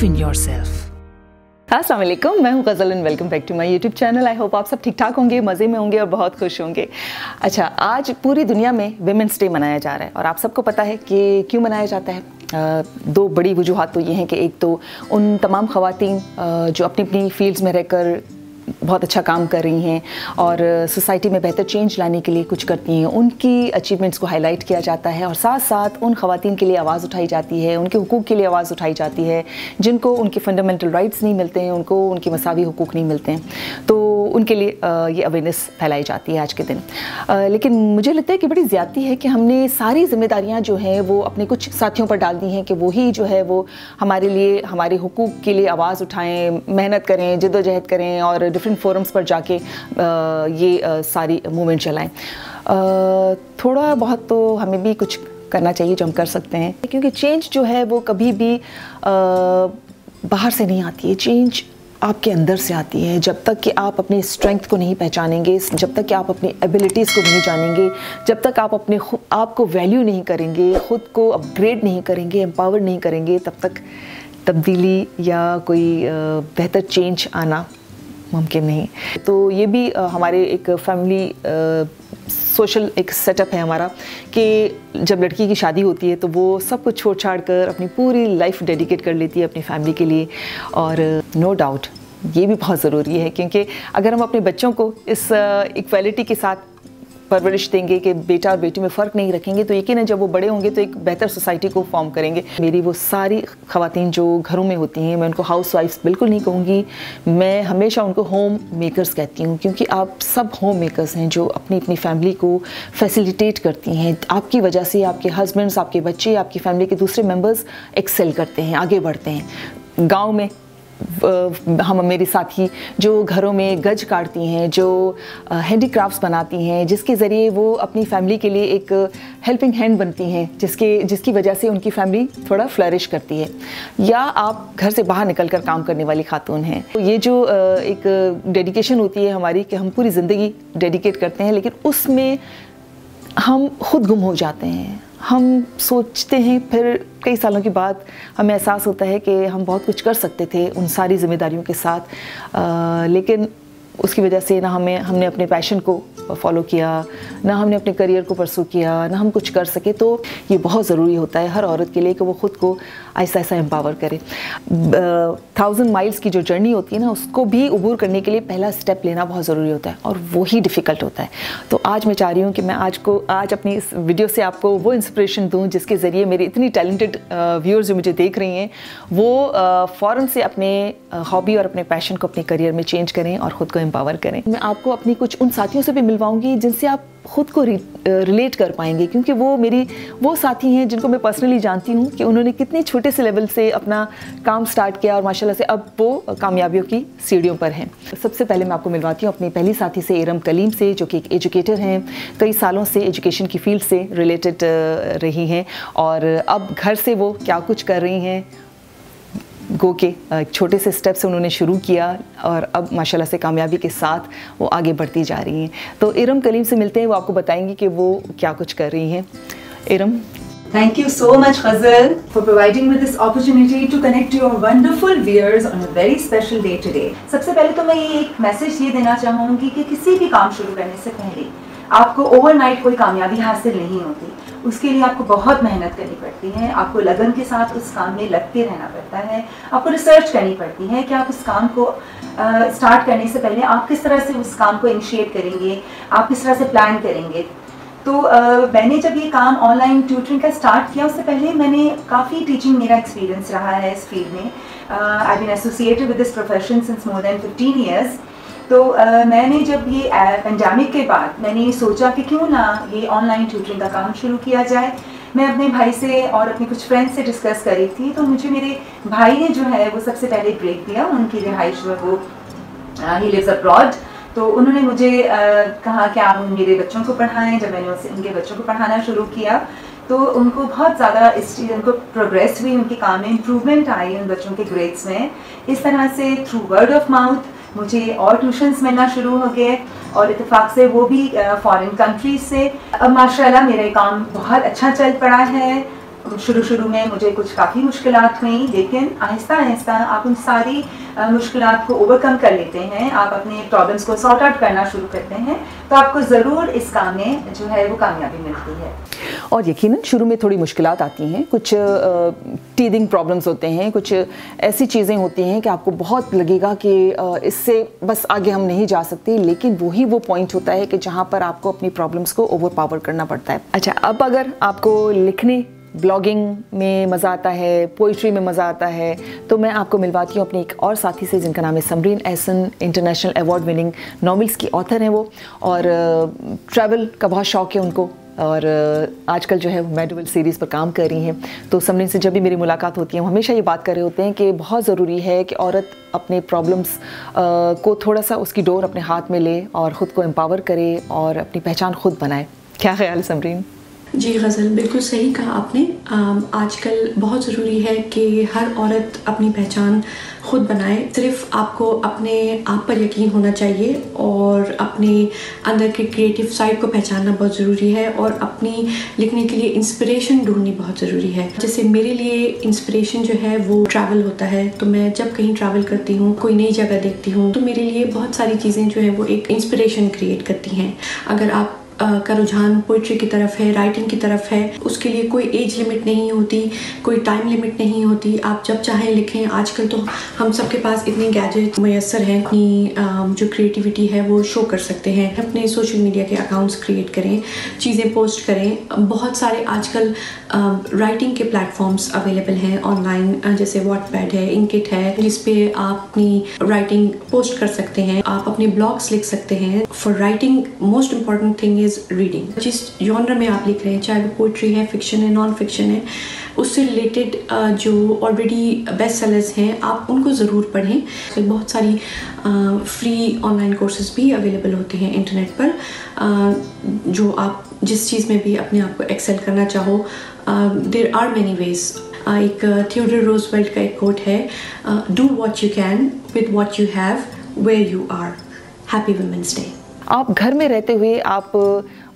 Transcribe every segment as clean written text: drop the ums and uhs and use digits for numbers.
Believe in yourself. अस्सलाम वालेकुम, मैं हूं Ghazal and welcome back to my YouTube channel. I hope आप सब ठीक ठाक होंगे, मज़े में होंगे और बहुत खुश होंगे। अच्छा, आज पूरी दुनिया में विमेंस डे मनाया जा रहा है और आप सबको पता है कि क्यों मनाया जाता है। दो बड़ी वजूहात तो ये हैं कि एक तो उन तमाम ख़वातीन जो अपनी अपनी फील्ड्स में रहकर बहुत अच्छा काम कर रही हैं और सोसाइटी में बेहतर चेंज लाने के लिए कुछ करती हैं, उनकी अचीवमेंट्स को हाईलाइट किया जाता है और साथ साथ उन ख़वातीन के लिए आवाज़ उठाई जाती है, उनके हुकूक़ के लिए आवाज़ उठाई जाती है जिनको उनके फंडामेंटल राइट्स नहीं मिलते हैं, उनको उनके मसावी हुकूक़ नहीं मिलते हैं, तो उनके लिए ये अवेयरनेस फैलाई जाती है आज के दिन। लेकिन मुझे लगता है कि बड़ी ज़्यादती है कि हमने सारी जिम्मेदारियाँ जो हैं वो अपने कुछ साथियों पर डाल दी हैं कि वही जो है वो हमारे लिए, हमारे हुकूक़ के लिए आवाज़ उठाएँ, मेहनत करें, जद्दोजहद करें और डिफरेंट फोरम्स पर जाके ये सारी मूवमेंट चलाएं। थोड़ा बहुत तो हमें भी कुछ करना चाहिए जो हम कर सकते हैं, क्योंकि चेंज जो है वो कभी भी बाहर से नहीं आती है, चेंज आपके अंदर से आती है। जब तक कि आप अपनी स्ट्रेंथ को नहीं पहचानेंगे, जब तक कि आप अपनी एबिलिटीज़ को नहीं जानेंगे, जब तक आप अपने आप को वैल्यू नहीं करेंगे, ख़ुद को अपग्रेड नहीं करेंगे, एम्पावर नहीं करेंगे, तब तक तब्दीली या कोई बेहतर चेंज आना मुमकिन नहीं। तो ये भी हमारे एक फैमिली सोशल एक सेटअप है हमारा कि जब लड़की की शादी होती है तो वो सब कुछ छोड़ छाड़ कर अपनी पूरी लाइफ डेडिकेट कर लेती है अपनी फैमिली के लिए। और नो डाउट ये भी बहुत ज़रूरी है, क्योंकि अगर हम अपने बच्चों को इस इक्वालिटी के साथ परवरिश देंगे कि बेटा और बेटी में फ़र्क नहीं रखेंगे, तो यकीनन जब वो बड़े होंगे तो एक बेहतर सोसाइटी को फॉर्म करेंगे। मेरी वो सारी ख़वातीन जो घरों में होती हैं, मैं उनको हाउस वाइफ्स बिल्कुल नहीं कहूँगी, मैं हमेशा उनको होम मेकर्स कहती हूँ, क्योंकि आप सब होम मेकर्स हैं जो अपनी अपनी फैमिली को फैसिलिटेट करती हैं। आपकी वजह से आपके हस्बैंड्स, आपके बच्चे, आपकी फैमिली के दूसरे मेम्बर्स एक्सेल करते हैं, आगे बढ़ते हैं। गाँव में हम मेरे साथी जो घरों में गज काटती हैं, जो हैंडीक्राफ्ट्स बनाती हैं, जिसके ज़रिए वो अपनी फैमिली के लिए एक हेल्पिंग हैंड बनती हैं, जिसकी वजह से उनकी फैमिली थोड़ा फ्लरिश करती है। या आप घर से बाहर निकल कर काम करने वाली खातून हैं, तो ये जो एक डेडिकेशन होती है हमारी कि हम पूरी ज़िंदगी डेडिकेट करते हैं, लेकिन उसमें हम खुद गुम हो जाते हैं। हम सोचते हैं, फिर कई सालों के बाद हमें एहसास होता है कि हम बहुत कुछ कर सकते थे उन सारी जिम्मेदारियों के साथ, लेकिन उसकी वजह से ना हमने अपने पैशन को फॉलो किया, ना हमने अपने करियर को परसू किया, ना हम कुछ कर सके। तो ये बहुत ज़रूरी होता है हर औरत के लिए कि वो ख़ुद को ऐसा ऐसा एम्पावर करे। 1000 माइल्स की जो जर्नी होती है ना, उसको भी अबूर करने के लिए पहला स्टेप लेना बहुत ज़रूरी होता है और वही डिफ़िकल्ट होता है। तो आज मैं चाह रही हूँ कि मैं आज अपनी इस वीडियो से आपको वो इंस्पिरेशन दूँ जिसके ज़रिए मेरी इतनी टैलेंटेड व्यूअर्स जो मुझे देख रही हैं वो फ़ौरन से अपने हॉबी और अपने पैशन को अपने करियर में चेंज करें और ख़ुद को एम्पावर करें। मैं आपको अपनी कुछ उन साथियों से भी मिलवाऊंगी जिनसे आप ख़ुद को रिलेट कर पाएंगे, क्योंकि वो साथी हैं जिनको मैं पर्सनली जानती हूँ कि उन्होंने कितने छोटे से लेवल से अपना काम स्टार्ट किया और माशाल्लाह से अब वो कामयाबियों की सीढ़ियों पर हैं। सबसे पहले मैं आपको मिलवाती हूँ अपनी पहली साथी से, इरम कलीम से, जो कि एक एजुकेटर हैं, कई सालों से एजुकेशन की फील्ड से रिलेटेड रही हैं और अब घर से वो क्या कुछ कर रही हैं। गो के छोटे से स्टेप से उन्होंने शुरू किया और अब माशाल्लाह से कामयाबी के साथ वो आगे बढ़ती जा रही हैं। तो इरम कलीम से मिलते हैं, वो आपको बताएंगी कि वो क्या कुछ कर रही हैं। Iram, Thank you so much, Ghazal, for providing me this opportunity to connect to your wonderful viewers on a very special day today. सबसे पहले तो मैं ये एक मैसेज ये देना चाहूँगी कि किसी भी काम शुरू करने से पहले आपको ओवरनाइट कोई कामयाबी हासिल नहीं होती। उसके लिए आपको बहुत मेहनत करनी पड़ती है, आपको लगन के साथ उस काम में लगते रहना पड़ता है, आपको रिसर्च करनी पड़ती है कि आप उस काम को स्टार्ट करने से पहले आप किस तरह से उस काम को इनिशिएट करेंगे, आप किस तरह से प्लान करेंगे। तो मैंने जब ये काम ऑनलाइन ट्यूटरिंग का स्टार्ट किया, उससे पहले मैंने काफ़ी टीचिंग मेरा एक्सपीरियंस रहा है इस फील्ड में। I been associated with this profession since more than 15 years. तो मैंने जब ये पेंडेमिक के बाद मैंने ये सोचा कि क्यों ना ये ऑनलाइन ट्यूटरिंग का काम शुरू किया जाए। मैं अपने भाई से और अपने कुछ फ्रेंड्स से डिस्कस करी थी, तो मुझे मेरे भाई ने जो है वो सबसे पहले ब्रेक दिया। उनकी रिहाइश जो है वो ही लिव्स अब्रॉड, तो उन्होंने मुझे कहा कि आप मेरे बच्चों को पढ़ाएं। जब मैंने उनके बच्चों को पढ़ाना शुरू किया तो उनको बहुत ज़्यादा उनको प्रोग्रेस हुई, उनके काम में इम्प्रूवमेंट आई उन बच्चों के ग्रेड्स में। इस तरह से थ्रू वर्ड ऑफ माउथ मुझे और ट्यूशन्स मिलना शुरू हो गए और इत्तेफाक से वो भी फॉरेन कंट्रीज से। अब माशाल्लाह मेरा काम बहुत अच्छा चल पड़ा है। शुरू में मुझे कुछ काफ़ी मुश्किलात हुई, लेकिन आहिस्ता आहिस्ता आप उन सारी मुश्किलात को ओवरकम कर लेते हैं, आप अपने प्रॉब्लम्स को सॉर्ट आउट करना शुरू करते हैं, तो आपको ज़रूर इस काम में जो है वो कामयाबी मिलती है। और यकीनन शुरू में थोड़ी मुश्किलात आती हैं, कुछ टीदिंग प्रॉब्लम्स होते हैं, कुछ ऐसी चीज़ें होती हैं कि आपको बहुत लगेगा कि इससे बस आगे हम नहीं जा सकते, लेकिन वही वो पॉइंट होता है कि जहाँ पर आपको अपनी प्रॉब्लम्स को ओवर पावर करना पड़ता है। अच्छा, अब अगर आपको लिखने, ब्लॉगिंग में मज़ा आता है, पोइट्री में मज़ा आता है, तो मैं आपको मिलवाती हूँ अपने एक और साथी से जिनका नाम है Samreen Ehsan. International award winning novels की ऑथर हैं वो, और ट्रैवल का बहुत शौक़ है उनको, और आजकल जो है वो मेडिवल सीरीज़ पर काम कर रही हैं। तो समरीन से जब भी मेरी मुलाकात होती है, हम हमेशा ये बात कर रहे होते हैं कि बहुत ज़रूरी है कि औरत अपने प्रॉब्लम्स को थोड़ा सा उसकी डोर अपने हाथ में ले और ख़ुद को एम्पावर करे और अपनी पहचान खुद बनाए। क्या ख्याल है समरीन? जी गज़ल, बिल्कुल सही कहा आपने। आजकल बहुत ज़रूरी है कि हर औरत अपनी पहचान खुद बनाए। सिर्फ आपको अपने आप पर यकीन होना चाहिए और अपने अंदर के क्रिएटिव साइड को पहचानना बहुत ज़रूरी है, और अपनी लिखने के लिए इंस्पिरेशन ढूंढनी बहुत ज़रूरी है। जैसे मेरे लिए इंस्पिरेशन जो है वो ट्रैवल होता है, तो मैं जब कहीं ट्रैवल करती हूँ, कोई नई जगह देखती हूँ, तो मेरे लिए बहुत सारी चीज़ें जो है वो एक इंस्पिरेशन क्रिएट करती हैं। अगर आप का रुझान पोइट्री की तरफ है, राइटिंग की तरफ है, उसके लिए कोई एज लिमिट नहीं होती, कोई टाइम लिमिट नहीं होती, आप जब चाहें लिखें। आजकल तो हम सबके पास इतने गैजेट मैसर हैं, अपनी जो क्रिएटिविटी है वो शो कर सकते हैं। अपने सोशल मीडिया के अकाउंट्स क्रिएट करें, चीज़ें पोस्ट करें। बहुत सारे आजकल राइटिंग के प्लेटफॉर्म्स अवेलेबल हैं ऑनलाइन, जैसे वॉटपैड है, इंकिट है, जिसपे आप अपनी राइटिंग पोस्ट कर सकते हैं, आप अपने ब्लॉग्स लिख सकते हैं। For writing most important thing reading. जिस जॉनर में आप लिख रहे हैं, चाहे वो पोइट्री है, फिक्शन है, नॉन फिक्शन है, उससे रिलेटेड जो ऑलरेडी बेस्ट सेलर्स हैं आप उनको ज़रूर पढ़ें। तो बहुत सारी फ्री ऑनलाइन कोर्सेज भी अवेलेबल होते हैं इंटरनेट पर, जो आप जिस चीज़ में भी अपने आप को एक्सेल करना चाहो, देयर आर मैनी वेज। एक थियोडोर रूजवेल्ट का एक कोट है, do what you can with what you have where you are. Happy women's day. आप घर में रहते हुए आप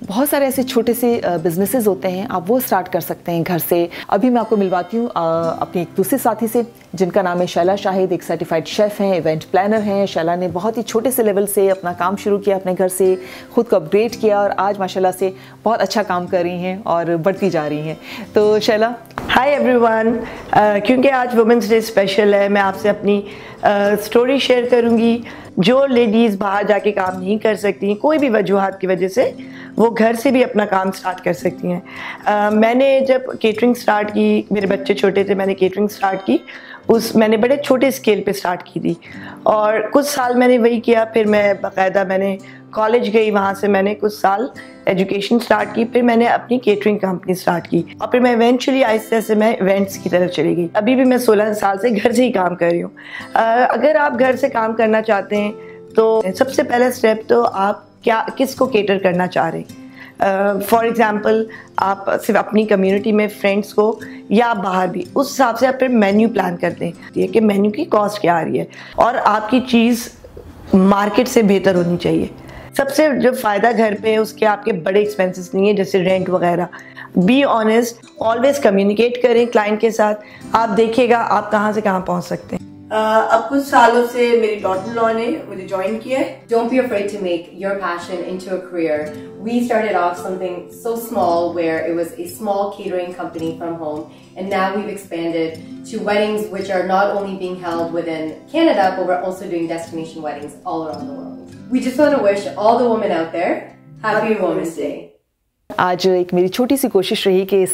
बहुत सारे ऐसे छोटे से बिजनेसेस होते हैं, आप वो स्टार्ट कर सकते हैं घर से। अभी मैं आपको मिलवाती हूँ अपनी एक दूसरे साथी से जिनका नाम है शैला शाहिद। एक सर्टिफाइड शेफ़ हैं, इवेंट प्लानर हैं। शैला ने बहुत ही छोटे से लेवल से अपना काम शुरू किया, अपने घर से खुद को अपग्रेड किया, और आज माशाल्लाह से बहुत अच्छा काम कर रही हैं और बढ़ती जा रही हैं। तो शैला, हाय एवरीवन। क्योंकि आज वुमेंस डे स्पेशल है, मैं आपसे अपनी स्टोरी शेयर करूंगी। जो लेडीज़ बाहर जाके काम नहीं कर सकती, कोई भी वजूहात की वजह से, वो घर से भी अपना काम स्टार्ट कर सकती हैं। मैंने जब केटरिंग स्टार्ट की, मेरे बच्चे छोटे थे, मैंने केटरिंग स्टार्ट की। मैंने बड़े छोटे स्केल पे स्टार्ट की थी, और कुछ साल मैंने वही किया। फिर मैं बाकायदा मैंने कॉलेज गई, वहाँ से मैंने कुछ साल एजुकेशन स्टार्ट की। फिर मैंने अपनी केटरिंग कंपनी स्टार्ट की, और फिर मैं इवेंचुअली आहिस्ते से मैं इवेंट्स की तरफ चली गई। अभी भी मैं 16 साल से घर से ही काम कर रही हूँ। अगर आप घर से काम करना चाहते हैं तो सबसे पहला स्टेप तो आप किसको केटर करना चाह रहे हैं। फॉर एग्ज़ाम्पल, आप सिर्फ अपनी कम्युनिटी में फ्रेंड्स को, या आप बाहर भी, उस हिसाब से आप फिर मेन्यू प्लान करते हैं कि मेन्यू की कॉस्ट क्या आ रही है, और आपकी चीज़ मार्केट से बेहतर होनी चाहिए। सबसे जो फ़ायदा घर पे है उसके आपके बड़े एक्सपेंसेस नहीं है, जैसे रेंट वगैरह। बी ऑनेस्ट, ऑलवेज कम्युनिकेट करें क्लाइंट के साथ। आप देखिएगा आप कहाँ से कहाँ पहुँच सकते हैं। अब कुछ सालों से मेरी डॉटर लॉ ने मुझे ज्वाइन किया है। Don't be afraid to make your passion into a career. We started off something so small where it was a small catering company from home, and now we've expanded to weddings which are not only being held within Canada, but we're also doing destination weddings all around the world. We just want to wish all the women out there Happy Women's Day. आज एक मेरी छोटी सी कोशिश रही कि इस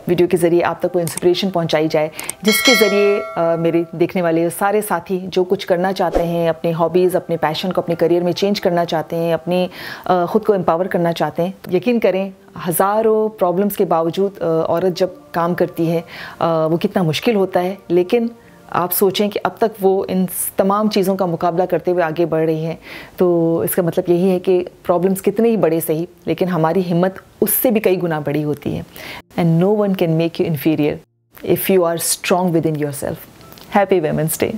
video के ज़रिए आप तक कोई इंस्पिरेशन पहुंचाई जाए, जिसके ज़रिए मेरे देखने वाले सारे साथी जो कुछ करना चाहते हैं, अपने हॉबीज़, अपने पैशन को अपने करियर में चेंज करना चाहते हैं, अपनी ख़ुद को एम्पावर करना चाहते हैं, यकीन करें हज़ारों प्रॉब्लम्स के बावजूद औरत जब काम करती है वो कितना मुश्किल होता है। लेकिन आप सोचें कि अब तक वो इन तमाम चीज़ों का मुकाबला करते हुए आगे बढ़ रही हैं, तो इसका मतलब यही है कि प्रॉब्लम्स कितने ही बड़े सही, लेकिन हमारी हिम्मत उससे भी कई गुना बड़ी होती है। And no one can make you inferior if you are strong within yourself. Happy women's day.